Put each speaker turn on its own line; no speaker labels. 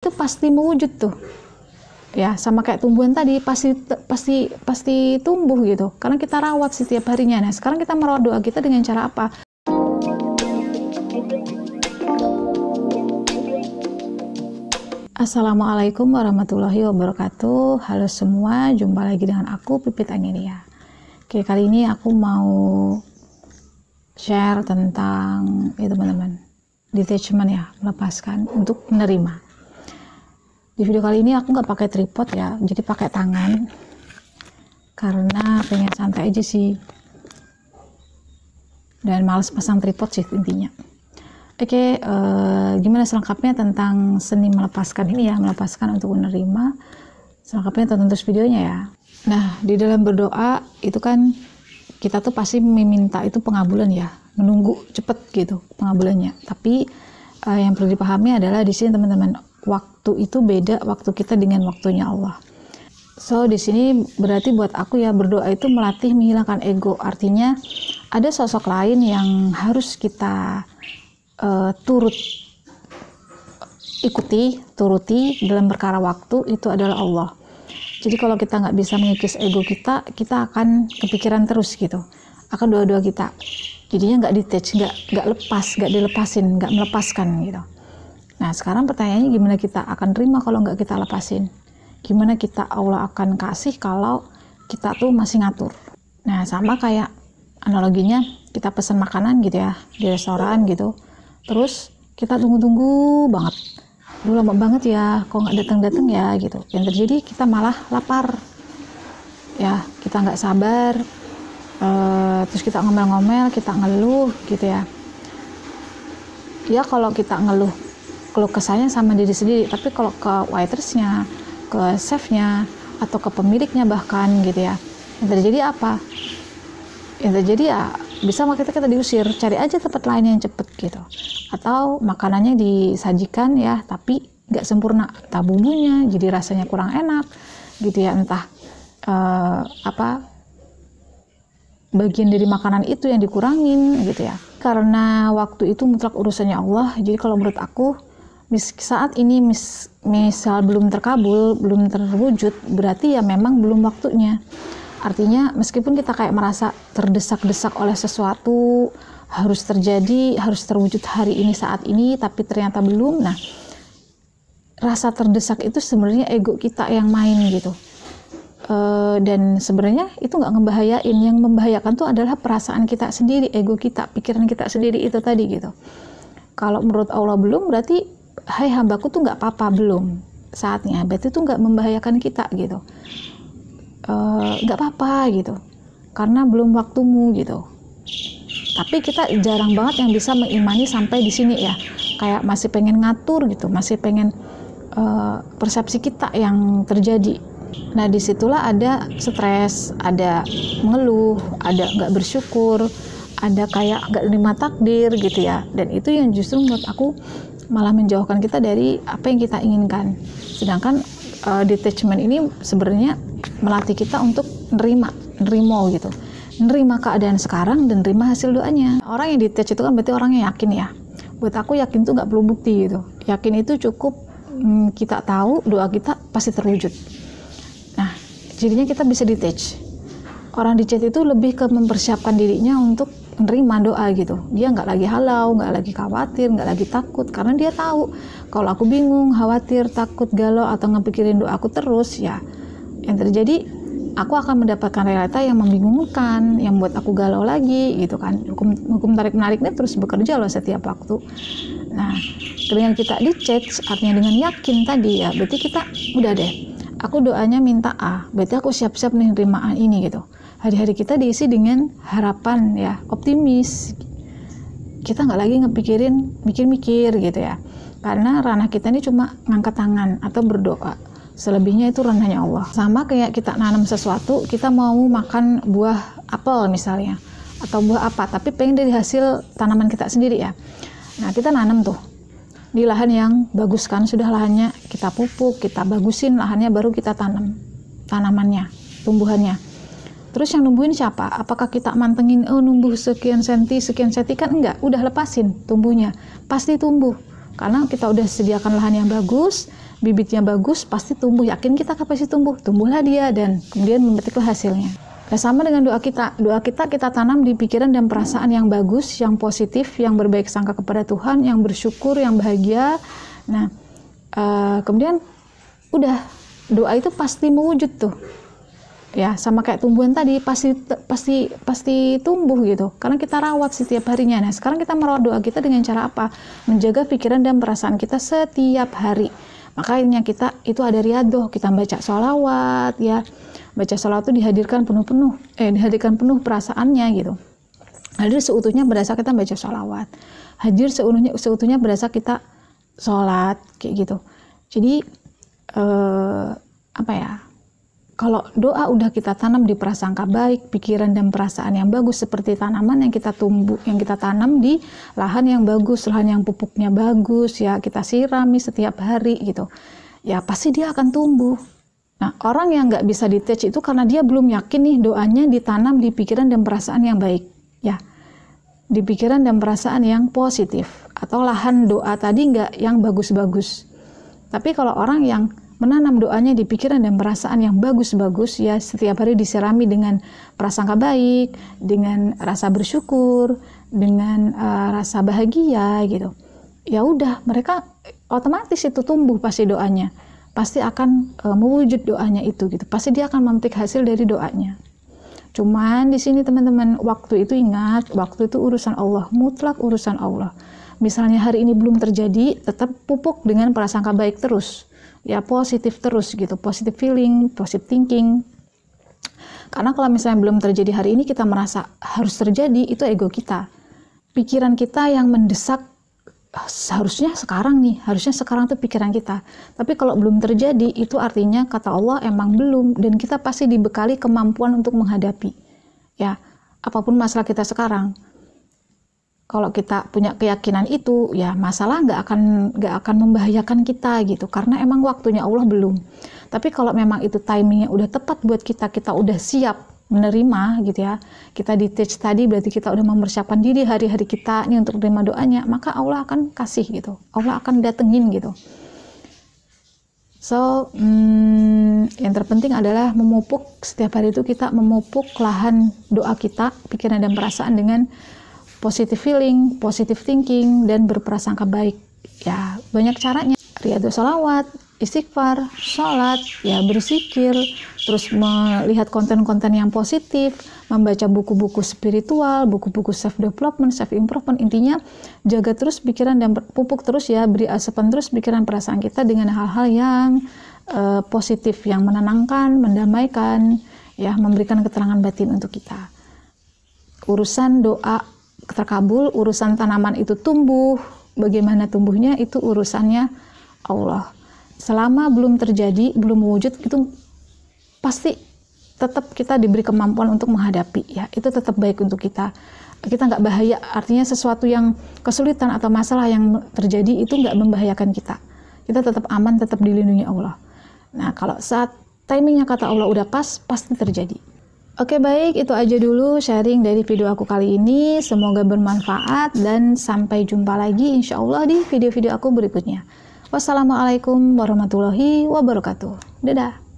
itu pasti mewujud tuh. Ya, sama kayak tumbuhan tadi pasti tumbuh gitu. Karena kita rawat setiap harinya. Nah, sekarang kita merawat doa kita dengan cara apa? Assalamualaikum warahmatullahi wabarakatuh. Halo semua, jumpa lagi dengan aku Pipit Angelia. Oke, kali ini aku mau share tentang teman-teman, detachment ya, melepaskan untuk menerima. Di video kali ini aku nggak pakai tripod ya, jadi pakai tangan karena pengen santai aja sih, dan males pasang tripod sih intinya. Oke, gimana selengkapnya tentang seni melepaskan ini ya, melepaskan untuk menerima. Selengkapnya tonton terus videonya ya. Nah, di dalam berdoa itu kan kita tuh pasti meminta itu pengabulan ya, menunggu cepet gitu pengabulannya. Tapi yang perlu dipahami adalah di sini teman-teman, waktu itu beda waktu kita dengan waktunya Allah. So di sini berarti buat aku ya, berdoa itu melatih menghilangkan ego. Artinya ada sosok lain yang harus kita turuti dalam perkara waktu, itu adalah Allah. Jadi kalau kita nggak bisa mengikis ego kita akan kepikiran terus gitu, akan doa-doa kita. Jadinya nggak detach, nggak dilepasin, nggak melepaskan gitu. Nah sekarang pertanyaannya, gimana kita akan terima kalau nggak kita lepasin? Gimana kita Allah akan kasih kalau kita tuh masih ngatur? Nah sama kayak analoginya kita pesan makanan gitu ya di restoran gitu, terus kita tunggu-tunggu banget, lama banget ya kok nggak datang-datang ya gitu. Yang terjadi kita malah lapar ya, kita nggak sabar, terus kita ngomel-ngomel, kita ngeluh gitu ya. Ya kalau kita ngeluh kesahnya sama diri sendiri, tapi kalau ke waitersnya, ke chefnya, atau ke pemiliknya bahkan gitu ya, yang terjadi apa? Yang terjadi ya bisa kita diusir, cari aja tempat lain yang cepet gitu, atau makanannya disajikan ya tapi nggak sempurna, entah bumbunya jadi rasanya kurang enak gitu ya, entah bagian dari makanan itu yang dikurangin gitu ya. Karena waktu itu mutlak urusannya Allah, jadi kalau menurut aku saat ini misal belum terkabul, belum terwujud, berarti ya memang belum waktunya. Artinya meskipun kita kayak merasa terdesak-desak oleh sesuatu, harus terjadi, harus terwujud hari ini saat ini, tapi ternyata belum. Nah, rasa terdesak itu sebenarnya ego kita yang main gitu. Dan sebenarnya itu nggak ngebahayain. Yang membahayakan tuh adalah perasaan kita sendiri, ego kita, pikiran kita sendiri itu tadi gitu. Kalau menurut Allah belum, berarti hai hambaku tuh nggak apa-apa, belum saatnya, berarti itu nggak membahayakan kita gitu. Nggak apa-apa gitu, karena belum waktumu gitu. Tapi kita jarang banget yang bisa mengimani sampai di sini ya, kayak masih pengen ngatur gitu, masih pengen persepsi kita yang terjadi. Nah disitulah ada stres, ada mengeluh, ada nggak bersyukur, ada kayak nggak terima takdir gitu ya. Dan itu yang justru menurut aku malah menjauhkan kita dari apa yang kita inginkan. Sedangkan detachment ini sebenarnya melatih kita untuk nerima gitu, nerima keadaan sekarang dan nerima hasil doanya. Orang yang detach itu kan berarti orang yang yakin ya. Buat aku yakin tuh nggak perlu bukti gitu, yakin itu cukup kita tahu doa kita pasti terwujud. Nah jadinya kita bisa detach. Orang detach itu lebih ke mempersiapkan dirinya untuk menerima doa gitu. Dia nggak lagi halau, nggak lagi khawatir, nggak lagi takut, karena dia tahu kalau aku bingung, khawatir, takut, galau atau ngepikirin doa aku terus ya, yang terjadi aku akan mendapatkan realita yang membingungkan, yang buat aku galau lagi gitu kan. Hukum tarik menarik ini terus bekerja loh setiap waktu. Nah dengan kita detach, artinya dengan yakin tadi ya, berarti kita udah deh, aku doanya minta A, berarti aku siap-siap nih nerima A ini gitu. Hari-hari kita diisi dengan harapan ya, optimis. Kita nggak lagi ngepikirin mikir-mikir gitu ya, karena ranah kita ini cuma ngangkat tangan atau berdoa. Selebihnya itu ranahnya Allah. Sama kayak kita nanam sesuatu, kita mau makan buah apel misalnya, atau buah apa, tapi pengen dari hasil tanaman kita sendiri ya. Nah kita nanam tuh di lahan yang bagus kan, sudah lahannya kita pupuk, kita bagusin lahannya, baru kita tanam tanamannya, tumbuhannya. Terus yang numbuhin siapa? Apakah kita mantengin, numbuh sekian senti kan enggak, udah lepasin tumbuhnya, pasti tumbuh. Karena kita udah sediakan lahan yang bagus, bibitnya bagus, pasti tumbuh. Yakin kita pasti tumbuh. Tumbuhlah dia dan kemudian memetiklah hasilnya. Nah, sama dengan doa kita kita tanam di pikiran dan perasaan yang bagus, yang positif, yang berbaik sangka kepada Tuhan, yang bersyukur, yang bahagia. Nah, kemudian udah doa itu pasti mewujud tuh. Ya, sama kayak tumbuhan tadi pasti tumbuh gitu. Karena kita rawat setiap harinya. Nah, sekarang kita merawat doa kita dengan cara apa? Menjaga pikiran dan perasaan kita setiap hari. Makanya kita itu ada riyadhah, kita baca sholawat ya. Baca sholawat itu dihadirkan penuh perasaannya gitu. Hadir seutuhnya berasa kita baca sholawat. Hadir seutuhnya berasa kita sholat kayak gitu. Jadi kalau doa udah kita tanam di prasangka baik, pikiran dan perasaan yang bagus seperti tanaman yang kita tanam di lahan yang bagus, lahan yang pupuknya bagus ya, kita sirami setiap hari gitu. Ya pasti dia akan tumbuh. Nah, orang yang nggak bisa detach itu karena dia belum yakin nih doanya ditanam di pikiran dan perasaan yang baik ya. Di pikiran dan perasaan yang positif atau lahan doa tadi nggak yang bagus-bagus. Tapi kalau orang yang menanam doanya di pikiran dan perasaan yang bagus-bagus ya, setiap hari disirami dengan prasangka baik, dengan rasa bersyukur, dengan rasa bahagia gitu. Ya udah, mereka otomatis itu tumbuh pasti doanya. Pasti akan mewujud doanya itu gitu. Pasti dia akan memetik hasil dari doanya. Cuman di sini teman-teman, waktu itu ingat, waktu itu urusan Allah, mutlak urusan Allah. Misalnya hari ini belum terjadi, tetap pupuk dengan prasangka baik terus. Ya positif terus gitu, positive feeling, positive thinking. Karena kalau misalnya belum terjadi hari ini kita merasa harus terjadi, itu ego kita. Pikiran kita yang mendesak harusnya sekarang tuh pikiran kita. Tapi kalau belum terjadi itu artinya kata Allah emang belum, dan kita pasti dibekali kemampuan untuk menghadapi. Ya, apapun masalah kita sekarang. Kalau kita punya keyakinan itu, ya masalah nggak akan membahayakan kita gitu, karena emang waktunya Allah belum. Tapi kalau memang itu timingnya udah tepat buat kita udah siap menerima gitu ya, kita detach tadi berarti kita udah mempersiapkan diri hari-hari kita nih untuk menerima doanya, maka Allah akan kasih gitu, Allah akan datengin gitu. So, yang terpenting adalah memupuk setiap hari itu, kita memupuk lahan doa kita, pikiran dan perasaan dengan positive feeling, positive thinking, dan berprasangka baik. Ya, banyak caranya. Riyadhah sholawat, istighfar, sholat, ya berzikir, terus melihat konten-konten yang positif, membaca buku-buku spiritual, buku-buku self-development, self-improvement. Intinya, jaga terus pikiran dan pupuk terus ya, beri asupan terus pikiran perasaan kita dengan hal-hal yang positif, yang menenangkan, mendamaikan, ya memberikan keterangan batin untuk kita. Urusan doa terkabul, urusan tanaman itu tumbuh, bagaimana tumbuhnya itu urusannya Allah. Selama belum terjadi, belum wujud, itu pasti tetap kita diberi kemampuan untuk menghadapi ya, itu tetap baik untuk kita nggak bahaya, artinya sesuatu yang kesulitan atau masalah yang terjadi itu nggak membahayakan kita tetap aman, tetap dilindungi Allah. Nah, kalau saat timingnya kata Allah udah pas, pasti terjadi. Oke, baik, itu aja dulu sharing dari video aku kali ini. Semoga bermanfaat dan sampai jumpa lagi insya Allah di video-video aku berikutnya. Wassalamualaikum warahmatullahi wabarakatuh. Dadah.